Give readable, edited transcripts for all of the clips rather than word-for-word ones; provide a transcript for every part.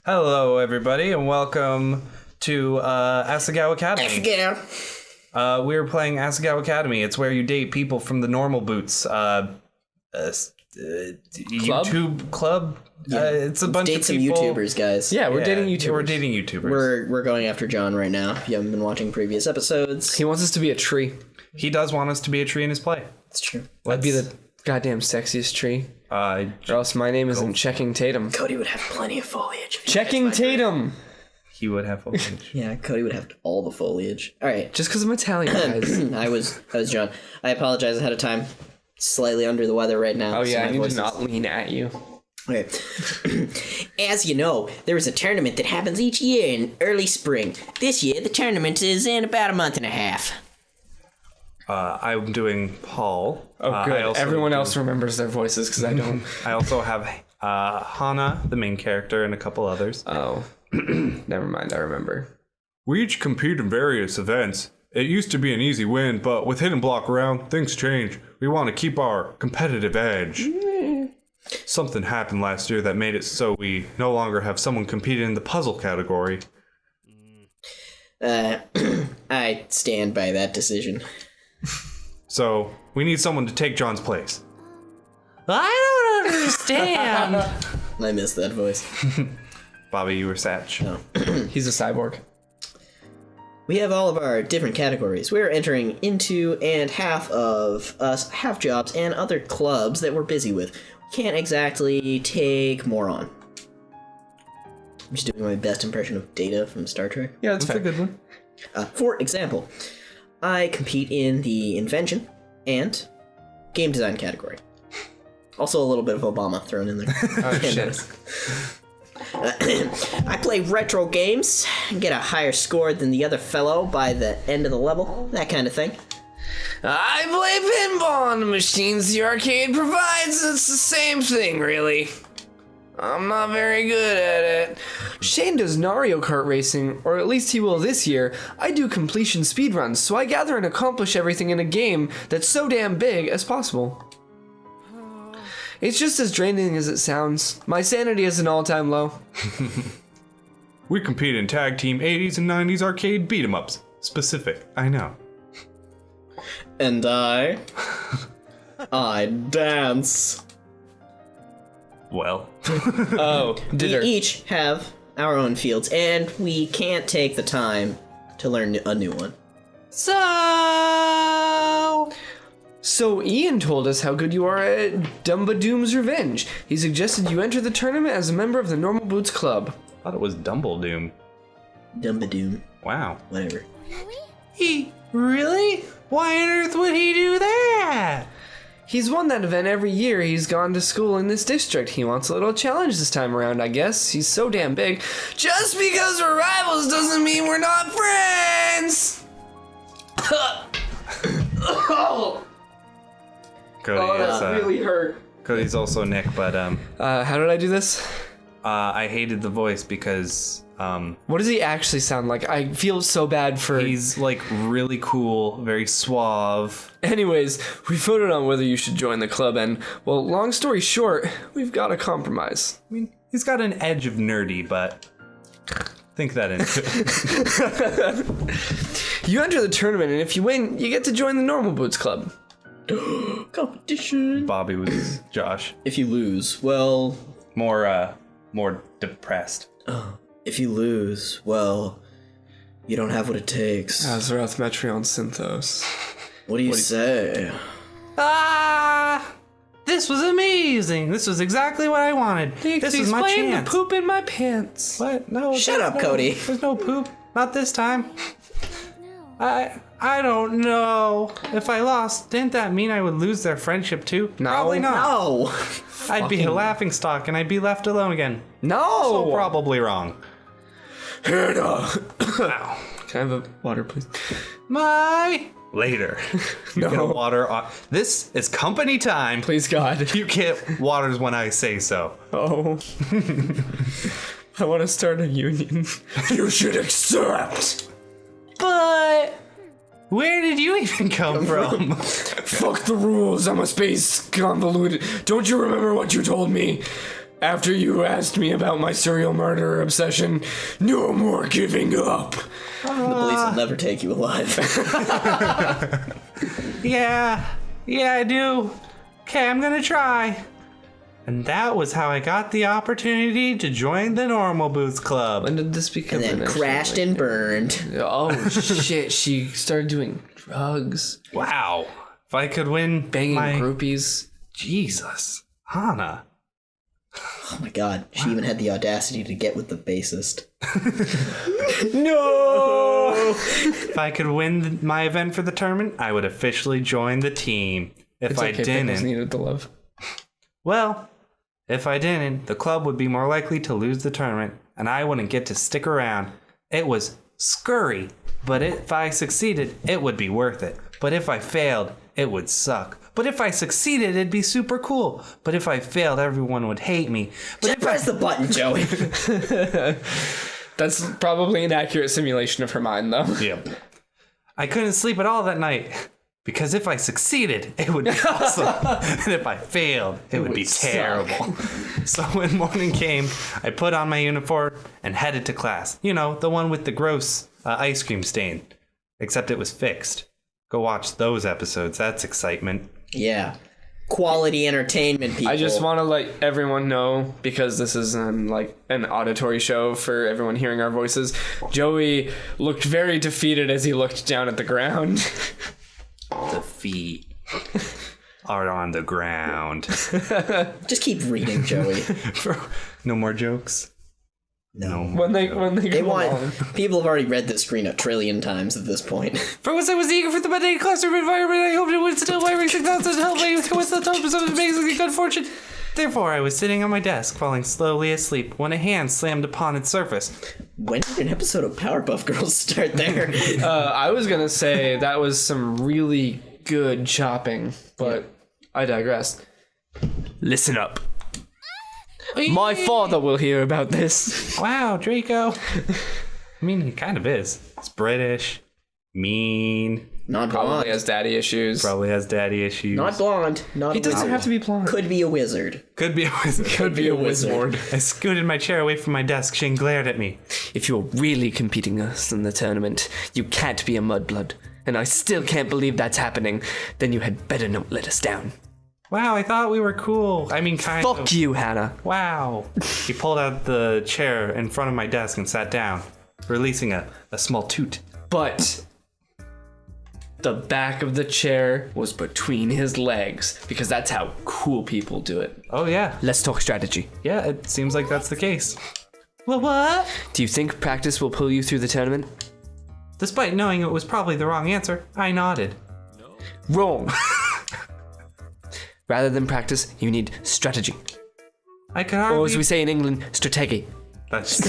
Hello, everybody, and welcome to Asagao Academy. Asagao. We're playing Asagao Academy. It's where you date people from the normal boots. YouTube club. Yeah. It's a bunch of some people. YouTubers, guys. Yeah, we're dating YouTubers. We're dating YouTubers. We're going after John right now. If you haven't been watching previous episodes, He wants us to be a tree. He does want us to be a tree in his play. it's true. I'd be the goddamn sexiest tree. Uh, Or else my name isn't Checking Tatum. Cody would have plenty of foliage. Checking Tatum! he would have foliage. Yeah, Cody would have all the foliage. All right. Just because I'm Italian, guys. I was John. I apologize ahead of time. Slightly under the weather right now. Oh so yeah, my I need voice to is- not lean at you. Okay. As you know, there is a tournament that happens each year in early spring. This year, the tournament is in about a month and a half. I'm doing Paul. Oh I good. also Everyone do- else remembers their voices because I don't. I also have Hana, the main character, and a couple others. Oh. Never mind, I remember. We each compete in various events. It used to be an easy win, but with Hidden Block around, things change. We want to keep our competitive edge. Something happened last year that made it so we no longer have someone competing in the puzzle category. I stand by that decision. So, we need someone to take John's place. I don't understand. I miss that voice. Bobby, you were Satch. No. He's a cyborg. We have all of our different categories. We're entering into, and half of us have jobs and other clubs that we're busy with. We can't exactly take more on. I'm just doing my best impression of Data from Star Trek. Yeah, that's That's a fair. good one. For example, I compete in the invention and game design category. Also a little bit of Obama thrown in there. Oh shit. I play retro games, get a higher score than the other fellow by the end of the level, that kind of thing. I play pinball on the machines the arcade provides. It's the same thing, really. I'm not very good at it. Shane does Mario Kart racing, or at least he will this year. I do completion speedruns, so I gather and accomplish everything in a game that's so damn big as possible. It's just as draining as it sounds. My sanity is an all-time low. We compete in tag team 80s and 90s arcade beat 'em ups. Specific, I know. And I dance. Well, Oh, We each have our own fields, and we can't take the time to learn a new one. So Ian told us how good you are at Dumba Doom's Revenge. He suggested you enter the tournament as a member of the Normal Boots Club. I thought it was Dumbledoom. Dumbadoom, Wow. whatever. He really? Why on earth would he do that? He's won that event every year he's gone to school in this district. He wants a little challenge this time around, I guess. He's so damn big. Just because we're rivals doesn't mean we're not friends! Cody is, hurt. Cody's also Nick, but How did I do this? I hated the voice because What does he actually sound like? I feel so bad for... he's like really cool, very suave. Anyways, we voted on whether you should join the club and, well, long story short, we've got a compromise. I mean, he's got an edge of nerdy, but think that into it. You enter the tournament, and if you win, you get to join the Normal Boots Club. Competition. Bobby was Josh. If you lose, well, More depressed. if you lose, well, you don't have what it takes. Azeroth Metreon Synthos. What do you say? This was amazing. This was exactly what I wanted. This is my chance. the poop in my pants. What? No. Shut there's up, no- Cody. There's no poop. Not this time. I don't know. If I lost, didn't that mean I would lose their friendship too? No. Probably not. No! I'd be a laughing stock and I'd be left alone again. No! So probably wrong. Ow. Can I have a water, please? Later. You get a water. This is company time. Please, God. You get waters when I say so. Oh. I want to start a union. You should accept. But where did you even come from? Fuck the rules. I'm a space convoluted. Don't you remember what you told me? After you asked me about my serial murderer obsession, no more giving up. The police will never take you alive. Yeah, I do. Okay, I'm gonna try. And that was how I got the opportunity to join the Normal Boots Club. When did this become And then crashed and burned. Oh, shit. She started doing drugs. Wow. If I could win Banging groupies. Jesus. Hana. Oh my god, she even had the audacity to get with the bassist. No! If I could win my event for the tournament, I would officially join the team. If I didn't... needed the love. Well, if I didn't, the club would be more likely to lose the tournament, and I wouldn't get to stick around. It was scurry, but if I succeeded, it would be worth it. But if I failed, it would suck. But if I succeeded, it'd be super cool. But if I failed, everyone would hate me. But Just press the button, Joey. That's probably an accurate simulation of her mind, though. Yep. I couldn't sleep at all that night. Because if I succeeded, it would be awesome. And if I failed, it would be terrible. So when morning came, I put on my uniform and headed to class. You know, the one with the gross ice cream stain. Except it was fixed. Go watch those episodes. That's excitement. Yeah. Quality entertainment, people. I just want to let everyone know, because this is an auditory show for everyone hearing our voices. Joey looked very defeated as he looked down at the ground. The feet are on the ground. Just keep reading, Joey. No more jokes? No. When they go on. People have already read this screen 1 trillion times at this point. For once I was eager for the mundane classroom environment, I hoped it would still my racing thoughts and help me with the hopes of amazingly good fortune. Therefore, I was sitting on my desk, falling slowly asleep, when a hand slammed upon its surface. When did an episode of Powerpuff Girls start there? I was gonna say that was some really good chopping, but I digress. Listen up. My father will hear about this. Wow, Draco. I mean, he kind of is. He's British, mean, Not Probably blonde. has daddy issues. probably has daddy issues. Not blonde. Not He doesn't have to be blonde. Could be a wizard. Could be a wizard. Could be a wizard. I scooted my chair away from my desk. Shane glared at me. If you're really competing us in the tournament, you can't be a mudblood. And I still can't believe that's happening. Then you had better not let us down. Wow, I thought we were cool. I mean, kind of. Fuck you, Hannah. Wow. He pulled out the chair in front of my desk and sat down, releasing a small toot. But the back of the chair was between his legs, because that's how cool people do it. Oh, yeah. Let's talk strategy. Yeah, it seems like that's the case. Well, what? Do you think practice will pull you through the tournament? Despite knowing it was probably the wrong answer, I nodded. Wrong. Rather than practice, you need strategy. I could Or hardly... as we say in England, strategy. That's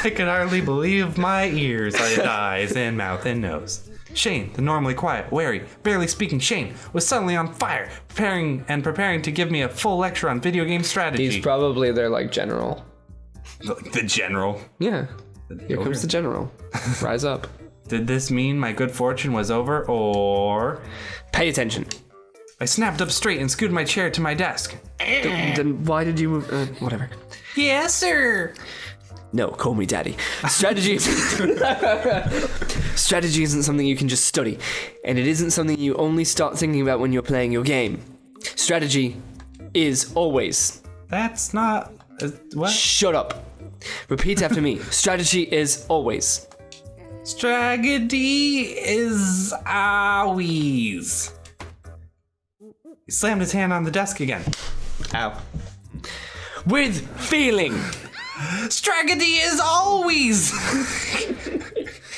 I could hardly believe my ears. I had eyes and mouth and nose. Shane, the normally quiet, wary, barely speaking Shane, was suddenly on fire, preparing to give me a full lecture on video game strategy. He's probably their general. The general. Yeah. Here comes the general. Rise up. Did this mean my good fortune was over, or... Pay attention. I snapped up straight and scooted my chair to my desk. Then why did you move? Whatever. Yes, sir. No, call me daddy. Strategy Strategy isn't something you can just study, and it isn't something you only start thinking about when you're playing your game. Strategy is always. That's not... what? Shut up. Repeat after me. Strategy is always. Strategy is always. He slammed his hand on the desk again. Ow. With feeling. Strategy is always.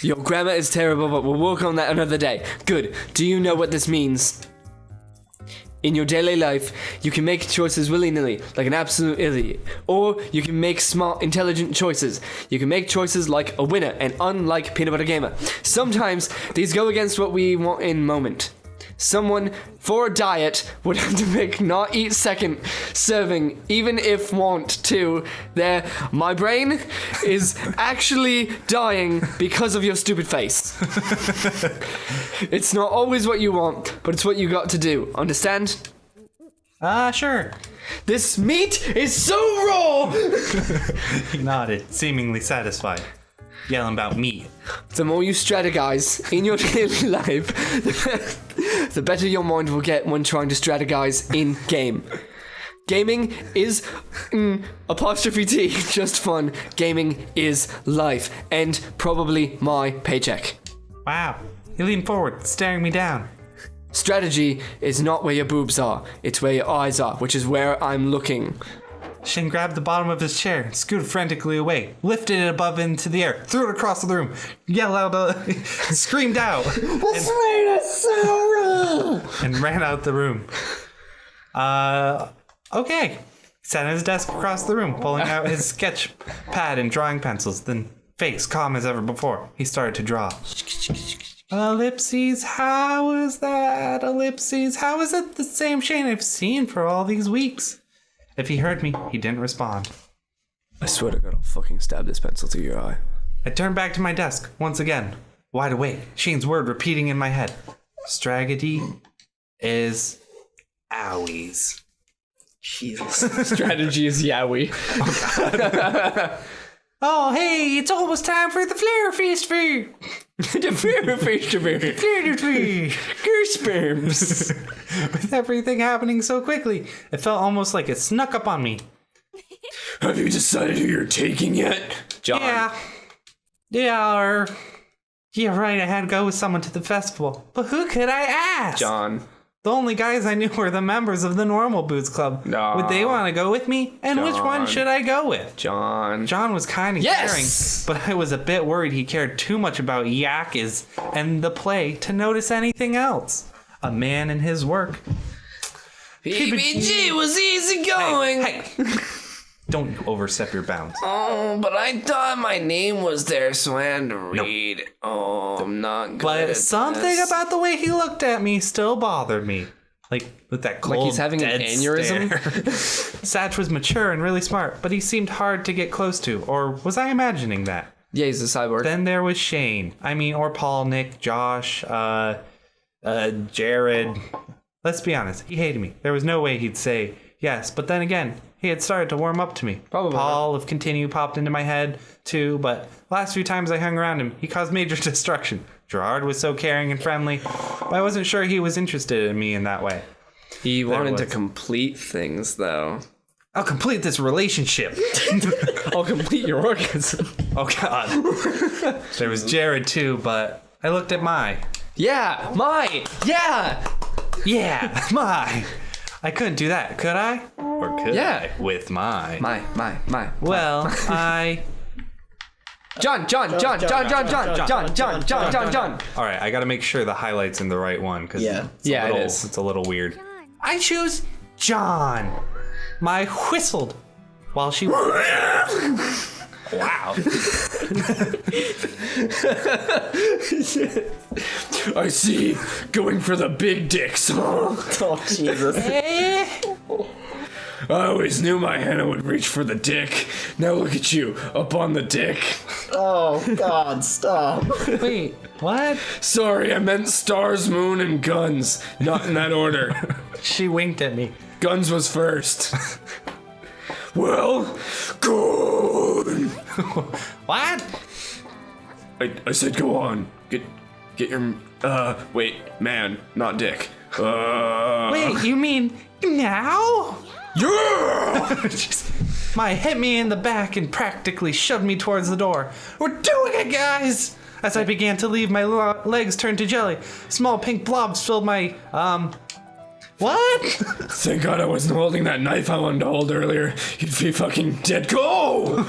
Your grammar is terrible, but we'll work on that another day. Good. Do you know what this means? In your daily life, you can make choices willy-nilly, like an absolute idiot. Or you can make smart, intelligent choices. You can make choices like a winner, and unlike Peanut Butter Gamer. Sometimes, these go against what we want in moment. Someone, for a diet, would have to pick not eat second serving, even if want to. My brain is actually dying because of your stupid face. It's not always what you want, but it's what you got to do. Understand? Sure. This meat is so raw! He nodded, seemingly satisfied. Yelling about meat. The more you strategize in your daily life, the better your mind will get when trying to strategize in game. Gaming is apostrophe T, just fun. Gaming is life, and probably my paycheck. Wow. He leaned forward, staring me down. Strategy is not where your boobs are, it's where your eyes are, which is where I'm looking. Shin grabbed the bottom of his chair, scooted frantically away, lifted it above into the air, threw it across the room, yelled out, screamed out, and ran out the room. Okay. He sat at his desk across the room, pulling out his sketch pad and drawing pencils, then face calm as ever before. He started to draw. Ellipses, how is that? Ellipses, how is it the same Shane I've seen for all these weeks? If he heard me, he didn't respond. I swear to God, I'll fucking stab this pencil through your eye. I turned back to my desk, once again, wide awake, Shane's word repeating in my head. Strategy is owies. Jesus. Strategy is yaoi. Oh, hey, it's almost time for the flare feast for The flare feast of it. flare tree. Goosebumps. With everything happening so quickly, it felt almost like it snuck up on me. Have you decided who you're taking yet? John. Yeah, right, I had to go with someone to the festival. But who could I ask? John. The only guys I knew were the members of the Normal Boots Club. No. Would they want to go with me? And which one John. should I go with? John. John was kind of Yes! caring, but I was a bit worried he cared too much about Yakis and the play to notice anything else. A man in his work. PBG was easy going. Hey, don't overstep your bounds. Oh, but I thought my name was there, so I had to read. Oh, I'm not good But at something this. about the way he looked at me still bothered me. Like, with that cold, Like he's having an dead aneurysm? stare. Satch was mature and really smart, but he seemed hard to get close to. Or was I imagining that? Yeah, he's a cyborg. Then there was Shane. Or Paul, Nick, Josh, Jared. Let's be honest, he hated me. There was no way he'd say yes, but then again, he had started to warm up to me. Probably. Paul of Continue popped into my head too, but last few times I hung around him, he caused major destruction. Gerard was so caring and friendly, but I wasn't sure he was interested in me in that way. He wanted to was. complete things, though. I'll complete this relationship. I'll complete your orgasm. Oh God. There was Jared too, but I looked at Mai. Yeah, my. Yeah. Yeah, Mai. I couldn't do that, could I? Or could Yeah. I? With Mai. My. Well, I... John. All right, I gotta make sure the highlight's in the right one, because Yeah. Yeah, it is. It's a little weird. I choose John. Mai whistled while she... Wow. I see. Going for the big dicks, huh? Oh, Jesus. I always knew my Hannah would reach for the dick. Now look at you, up on the dick. Oh, God, stop. Wait, what? Sorry, I meant stars, moon, and guns. Not in that order. She winked at me. Guns was first. Well, good. What? I said go on. Get your, wait, man, not dick. Wait, you mean now? Yeah! Mai hit me in the back and practically shoved me towards the door. We're doing it, guys! As I began to leave, my legs turned to jelly. Small pink blobs filled my, what? Thank God I wasn't holding that knife I wanted to hold earlier. You'd be fucking dead. Go!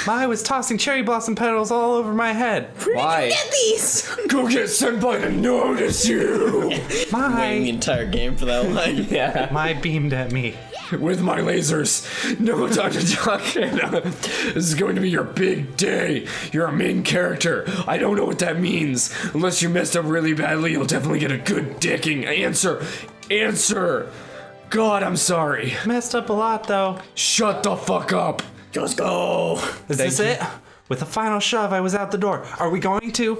Mai was tossing cherry blossom petals all over my head. Why? Get these! Go get senpai to notice you! Waiting the Mai, entire game for that line. Yeah. Mai beamed at me. With my lasers. No, Dr. Jock. This is going to be your big day. You're a main character. I don't know what that means. Unless you messed up really badly, you'll definitely get a good dicking. Answer! God, I'm sorry. Messed up a lot, though. Shut the fuck up. Just go. Is this it? With a final shove, I was out the door. Are we going to You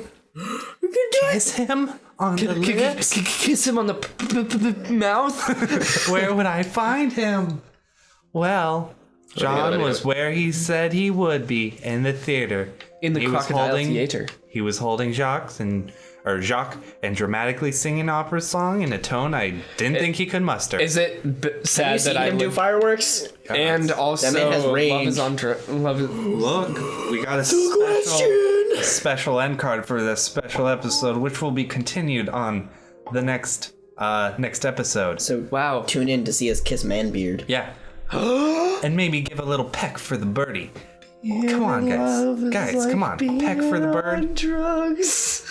can do it. kiss him? on the lips. Kiss him on the mouth. Where would I find him? Well, John was where he said he would be, in the theater. In the He was Crocodile holding- Theater. He was holding Jacques and dramatically singing an opera song in a tone I didn't think he could muster. Is it Have you sad seen that I him do would... fireworks? And also, man has love range. is on... Love is... Look, we got a special end card for this special episode, which will be continued on the next episode. So Wow. tune in to see us kiss Manbeard. Yeah. And maybe give a little peck for the birdie. Come on, guys. Guys, come on. Peck for the bird. Drugs.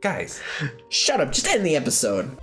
Guys. Shut up, just end the episode.